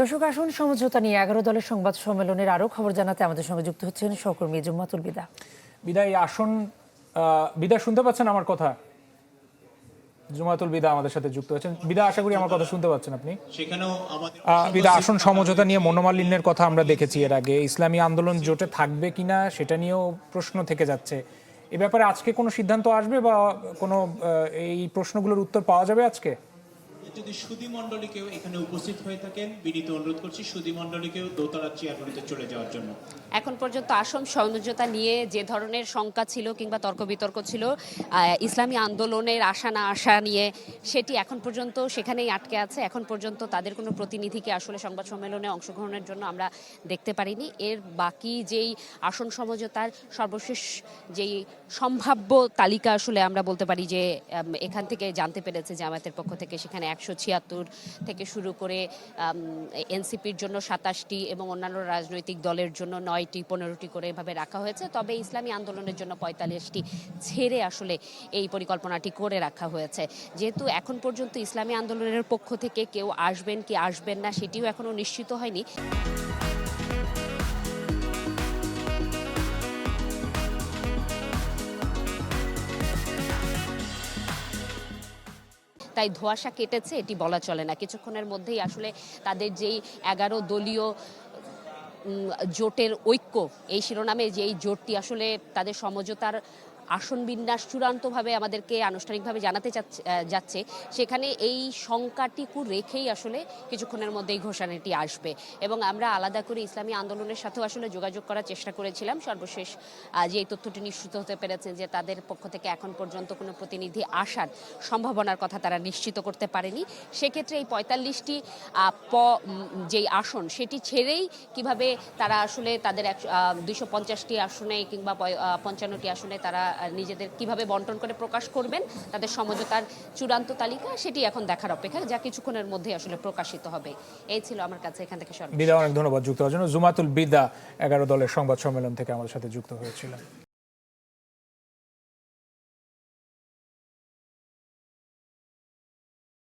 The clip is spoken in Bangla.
দর্শক, আসন সমঝোতা নিয়ে 11 দলের সংবাদ সম্মেলনের আরও খবর জানাতে আমাদের সঙ্গে যুক্ত হচ্ছেন সহকর্মী জুম্মাতুল বিদা। বিদা, এই আসন বিদা শুনতে পাচ্ছেন আমার কথা? জুমাতুল বিদা আমাদের সাথে যুক্ত হচ্ছেন। বিদা, আশা করি আমার কথা শুনতে পাচ্ছেন আপনি। বিদা, আসন সমঝোতা নিয়ে মনোমালিন্যের কথা আমরা দেখেছি এর আগে। ইসলামী আন্দোলন জোটে থাকবে কিনা সেটা নিয়েও প্রশ্ন থেকে যাচ্ছে। এ ব্যাপারে আজকে কোনো সিদ্ধান্ত আসবে বা কোনো এই প্রশ্নগুলোর উত্তর পাওয়া যাবে আজকে? যদি সুধী মণ্ডলীকেও এখানে উপস্থিত হয়ে থাকেন, বিনীত অনুরোধ করছি সুধী মণ্ডলীকেও দোতলা চেয়ারগুলিতে চলে যাওয়ার জন্য। এখন পর্যন্ত আসন সমঝোতা নিয়ে যে ধরনের শঙ্কা ছিল কিংবা তর্ক বিতর্ক ছিল ইসলামী আন্দোলনের আশা না আশা নিয়ে, সেটি এখন পর্যন্ত সেখানেই আটকে আছে। এখন পর্যন্ত তাদের কোনো প্রতিনিধিকে আসলে সংবাদ সম্মেলনে অংশগ্রহণের জন্য আমরা দেখতে পারিনি। এর বাকি যেই আসন সমঝোতার সর্বশেষ যেই সম্ভাব্য তালিকা আসলে আমরা বলতে পারি যে এখান থেকে জানতে পেরেছে জামায়াতের পক্ষ থেকে, সেখানে 176 থেকে শুরু করে এনসিপির জন্য 27টি এবং অন্যান্য রাজনৈতিক দলের জন্য 9টি 15টি করে এভাবে রাখা হয়েছে। তবে ইসলামী আন্দোলনের জন্য 45টি ছেড়ে আসলে এই পরিকল্পনাটি করে রাখা হয়েছে। যেহেতু এখন পর্যন্ত ইসলামী আন্দোলনের পক্ষ থেকে কেউ আসবেন কি আসবেন না সেটিও এখনো নিশ্চিত হয়নি। তাই ধোঁয়াশা কেটেছে এটি বলা চলে না। কিছুক্ষণের মধ্যেই আসলে তাদের যেই 11 দলীয় জোটের ঐক্য, এই শিরোনামে যেই জোটটি আসলে তাদের সমঝোতার আসন বিন্যাস চূড়ান্তভাবে আমাদেরকে আনুষ্ঠানিকভাবে জানাতে যাচ্ছে, সেখানে এই শঙ্কাটিকু রেখেই আসলে কিছুক্ষণের মধ্যেই ঘোষণাটি আসবে। এবং আমরা আলাদা করে ইসলামী আন্দোলনের সাথেও আসলে যোগাযোগ করার চেষ্টা করেছিলাম। সর্বশেষ যে এই তথ্যটি নিশ্চিত হতে পেরেছে যে তাদের পক্ষ থেকে এখন পর্যন্ত কোনো প্রতিনিধি আসার সম্ভাবনার কথা তারা নিশ্চিত করতে পারেনি। সেক্ষেত্রে এই 45টি যেই আসন সেটি ছেড়েই কিভাবে তারা আসলে তাদের 250টি আসনে কিংবা 55টি আসনে তারা নিজেদের কিভাবে বন্টন করে প্রকাশ করবেন তাদের সমঝোতার চূড়ান্ত তালিকা, সেটি এখন দেখার অপেক্ষা, যা কিছুক্ষণের মধ্যে আসলে প্রকাশিত হবে। এই ছিল আমার কাছে এখান থেকে বিদা, অনেক ধন্যবাদ যুক্ত হওয়ার জন্য। জুমাতুল বিদা 11 দলের সংবাদ সম্মেলন থেকে আমাদের সাথে যুক্ত হয়েছিলেন।